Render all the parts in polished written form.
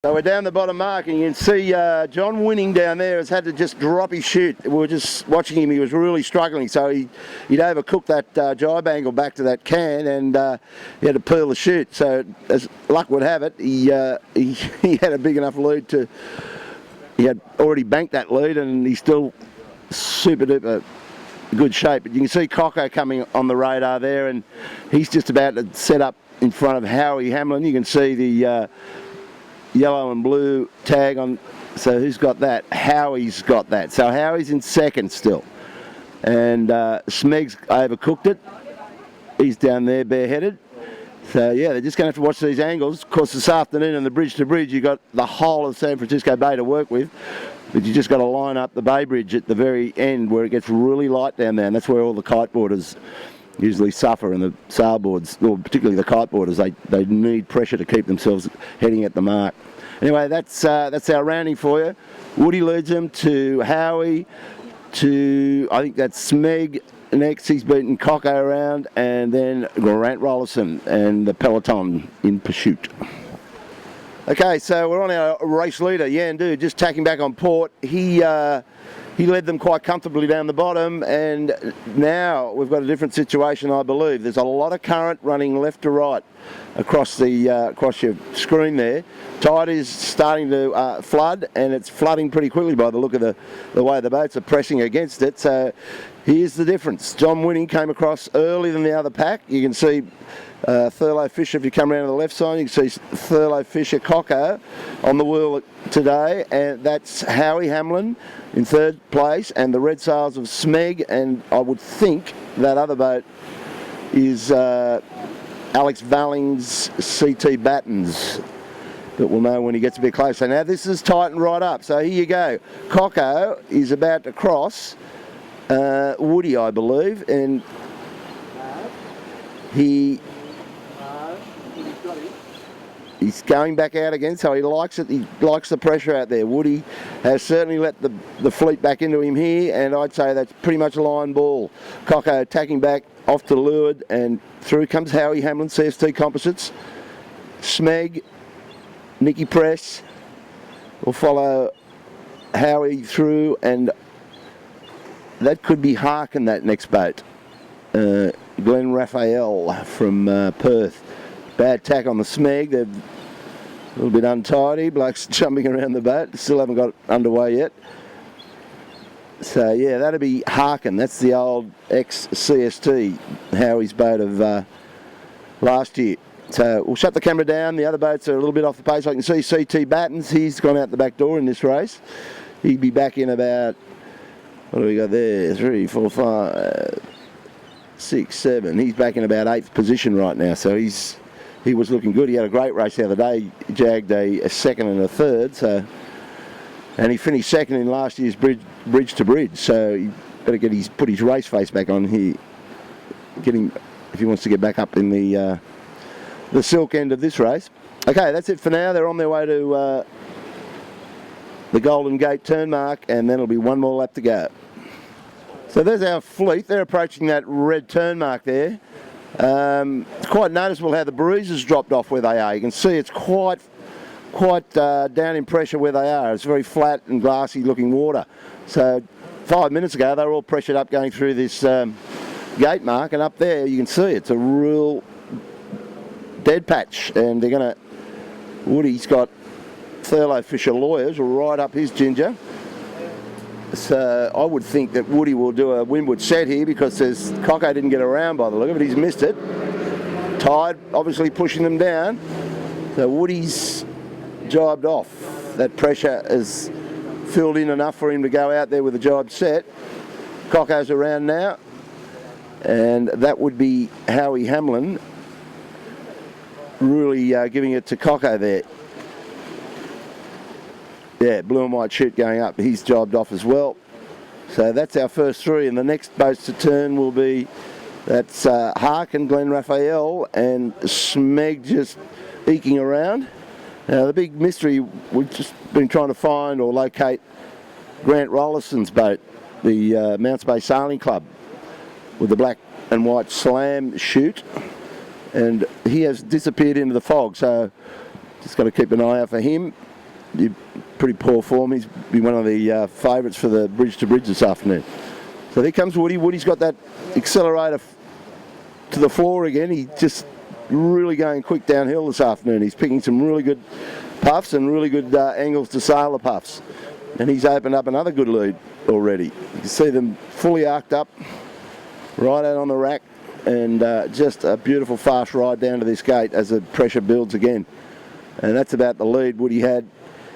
So we're down the bottom mark, and you can see John Winning down there has had to just drop his chute. We were just watching him, he was really struggling, so he'd overcooked that jibe angle back to that can, and he had to peel the chute. So as luck would have it, he had a big enough lead to, he had already banked that lead, and he's still super duper good shape. But you can see Coco coming on the radar there, and he's just about to set up in front of Howie Hamlin. You can see the yellow and blue tag on, so who's got that? Howie's got that. So Howie's in second still. And Smeg's overcooked it. He's down there bareheaded. So yeah, they're just going to have to watch these angles. Of course, this afternoon on the bridge to bridge, you've got the whole of San Francisco Bay to work with. But you just got to line up the Bay Bridge at the very end where it gets really light down there, and that's where all the kiteboarders usually suffer, and the sailboards, or particularly the kiteboarders, they need pressure to keep themselves heading at the mark. Anyway, that's our rounding for you. Woody leads them to Howie, to I think that's Smeg next. He's beaten Coco around, and then Grant Rollerson and the peloton in pursuit. Okay, so we're on our race leader, Yandu, just tacking back on port. He led them quite comfortably down the bottom, and now we've got a different situation, I believe. There's a lot of current running left to right across your screen there. Tide is starting to flood, and it's flooding pretty quickly by the look of the way the boats are pressing against it. So here's the difference. John Winning came across earlier than the other pack. You can see Thurlow Fisher, if you come around to the left side, you can see Thurlow Fisher Coco on the wheel today, and that's Howie Hamlin in third place, and the red sails of Smeg, and I would think that other boat is Alex Valling's CT Battens, but we'll know when he gets a bit closer. Now this is tightened right up, so here you go. Coco is about to cross Woody, I believe, and he's going back out again, so he likes it. He likes the pressure out there. Woody has certainly let the fleet back into him here, and I'd say that's pretty much a line ball. Coco tacking back off to leeward, and through comes Howie Hamlin, CST Composites. Smeg, Nicky Press will follow Howie through, and that could be Harkin, that next boat. Glenn Raphael from Perth. Bad tack on the Smeg. They're a little bit untidy. Blokes jumping around the boat. Still haven't got it underway yet. So yeah, that'd be Harkin. That's the old ex-CST Howie's boat of last year. So we'll shut the camera down. The other boats are a little bit off the pace. I can see CT Battens. He's gone out the back door in this race. He'd be back in about, what do we got there? 3, 4, 5, 6, 7. He's back in about 8th position right now. So he was looking good. He had a great race the other day. He jagged a second and a third. So, and he finished second in last year's bridge to bridge. So he better put his race face back on here. Get him if he wants to get back up in the silk end of this race. Okay, that's it for now. They're on their way to the Golden Gate turn mark, and then it'll be one more lap to go. So there's our fleet. They're approaching that red turn mark there. It's quite noticeable how the breezes dropped off where they are. You can see it's quite down in pressure where they are. It's very flat and glassy looking water. So 5 minutes ago they were all pressured up going through this gate mark, and up there you can see it's a real dead patch, and they're going to, Woody's got Thurlow Fisher Lawyers right up his ginger. So I would think that Woody will do a windward set here, because Coco didn't get around by the look of it. He's missed it. Tide obviously pushing them down. So Woody's jibed off. That pressure has filled in enough for him to go out there with a jibe set. Coco's around now, and that would be Howie Hamlin really giving it to Coco there. Yeah, blue and white chute going up. He's jibed off as well. So that's our first three, and the next boats to turn will be, that's Harkin, Glenn Raphael, and Smeg just eking around. Now the big mystery, we've just been trying to find or locate Grant Rollerson's boat, the Mounts Bay Sailing Club, with the black and white slam chute, and he has disappeared into the fog, so just got to keep an eye out for him. pretty poor form. He's been one of the favourites for the bridge to bridge this afternoon. So there comes Woody. Woody's got that accelerator to the floor again. He's just really going quick downhill this afternoon. He's picking some really good puffs and really good angles to sail the puffs. And he's opened up another good lead already. You can see them fully arced up, right out on the rack, and just a beautiful fast ride down to this gate as the pressure builds again. And that's about the lead Woody had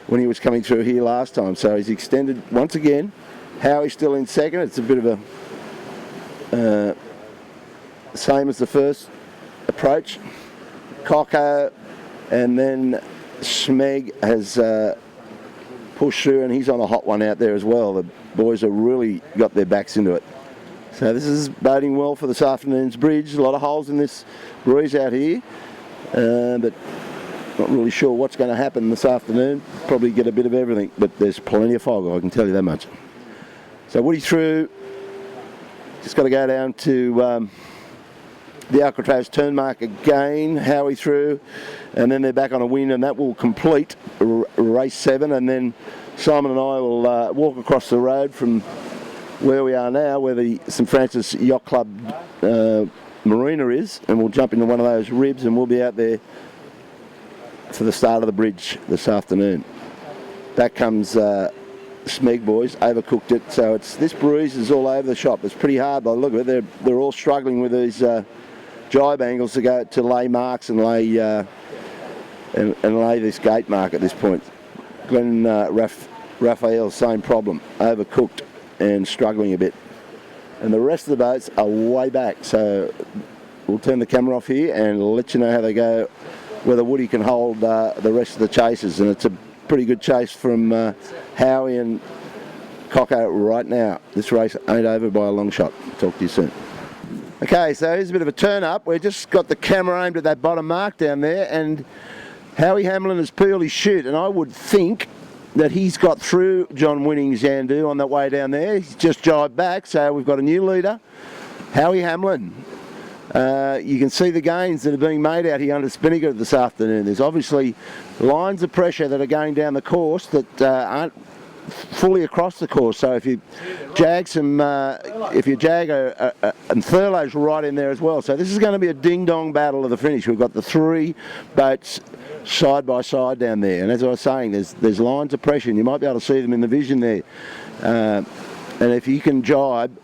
when he was coming through here last time. So he's extended once again. Howie's still in second. It's a bit of a same as the first approach. Coco, and then Smeg has pushed through, and he's on a hot one out there as well. The boys have really got their backs into it. So this is boding well for this afternoon's bridge. A lot of holes in this breeze out here, but not really sure what's going to happen this afternoon. Probably get a bit of everything, but there's plenty of fog, I can tell you that much. So Woody through, just got to go down to the Alcatraz turn mark again. Howie through, and then they're back on a win, and that will complete race 7. And then Simon and I will walk across the road from where we are now, where the St Francis Yacht Club marina is, and we'll jump into one of those ribs, and we'll be out there for the start of the bridge this afternoon. Back comes Smeg boys, overcooked it. So this breeze is all over the shop. It's pretty hard by the look of it. They're all struggling with these jibe angles to lay marks and lay and lay this gate mark at this point. Glenn Raphael, same problem, overcooked and struggling a bit. And the rest of the boats are way back. So we'll turn the camera off here and let you know how they go, whether Woody can hold the rest of the chasers. And it's a pretty good chase from Howie and Coco right now. This race ain't over by a long shot. Talk to you soon. Okay, so here's a bit of a turn up. We've just got the camera aimed at that bottom mark down there, and Howie Hamlin has peeled his chute, and I would think that he's got through John Winning's Yandu on that way down there. He's just jibed back, so we've got a new leader, Howie Hamlin. You can see the gains that are being made out here under Spinnaker this afternoon. There's obviously lines of pressure that are going down the course that aren't fully across the course. So if you jag and Thurlow's right in there as well. So this is going to be a ding-dong battle of the finish. We've got the 3 boats side by side down there, and as I was saying, there's lines of pressure, and you might be able to see them in the vision there. And if you can jibe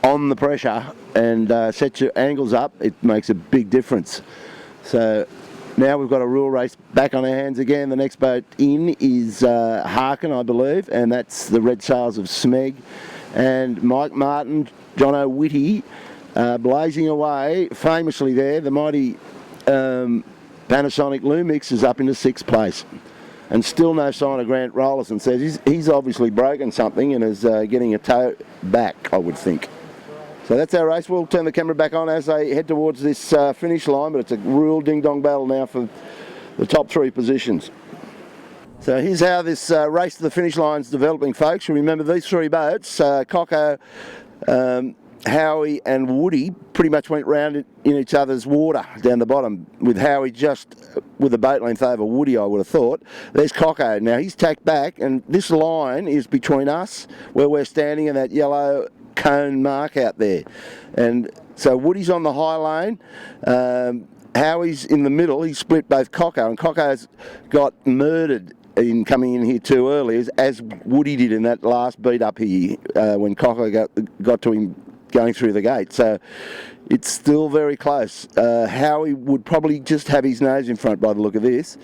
on the pressure and set your angles up, it makes a big difference. So now we've got a real race back on our hands again. The next boat in is Harkin, I believe, and that's the red sails of Smeg. And Mike Martin, Jono Whitty, blazing away famously there. The mighty Panasonic Lumix is up into 6th place. And still no sign of Grant Rollerson. Says he's obviously broken something and is getting a tow back, I would think. So that's our race. We'll turn the camera back on as they head towards this finish line, but it's a real ding-dong battle now for the top 3 positions. So here's how this race to the finish line is developing, folks. Remember, these 3 boats, Coco, Howie and Woody, pretty much went round in each other's water down the bottom, with Howie just with a boat length over Woody, I would have thought. There's Coco. Now he's tacked back, and this line is between us, where we're standing, and that yellow cone mark out there. And so Woody's on the high lane, Howie's in the middle. He split both Coco, and Coco's got murdered in coming in here too early, as Woody did in that last beat up here when Coco got to him going through the gate. So it's still very close. Howie would probably just have his nose in front by the look of this,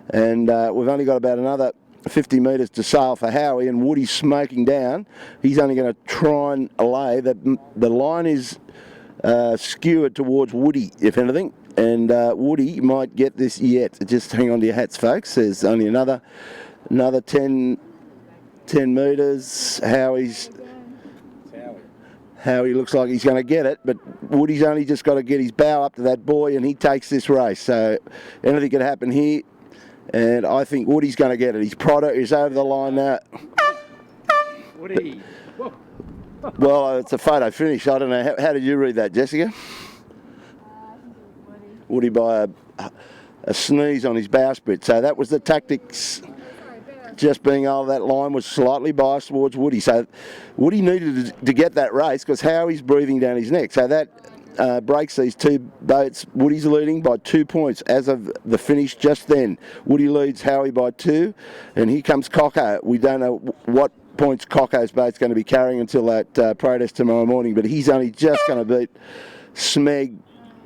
and we've only got about another 50 metres to sail for Howie, and Woody's smoking down. He's only going to try and allay that. The line is skewered towards Woody, if anything, and Woody might get this yet. Just hang on to your hats, folks. There's only another 10 metres. Howie looks like he's going to get it, but Woody's only just got to get his bow up to that buoy, and he takes this race. So anything could happen here. And I think Woody's going to get it. His Prado is over the line now. Woody. Well, it's a photo finish. I don't know. How did you read that, Jessica? Woody by a sneeze on his bowsprit. So that was the tactics just being over that line was slightly biased towards Woody. So Woody needed to get that race because Howie's breathing down his neck. So that breaks these two boats. Woody's leading by 2 points as of the finish just then. Woody leads Howie by 2, and here comes Coco. We don't know what points Coco's boat's going to be carrying until that protest tomorrow morning, but he's only just going to beat Smeg.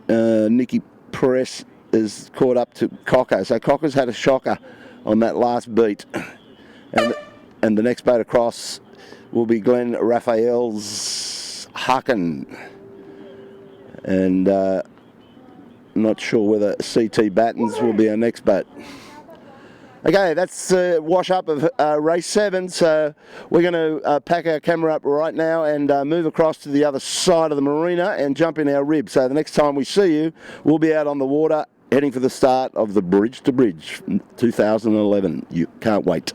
Nicky Press is caught up to Coco. So Coco's had a shocker on that last beat. And the next boat across will be Glenn Raphael's Hucken. And not sure whether CT Battens will be our next boat. Okay, that's wash up of race 7. So we're going to pack our camera up right now and move across to the other side of the marina and jump in our rib. So the next time we see you, we'll be out on the water heading for the start of the Bridge to Bridge 2011. You can't wait.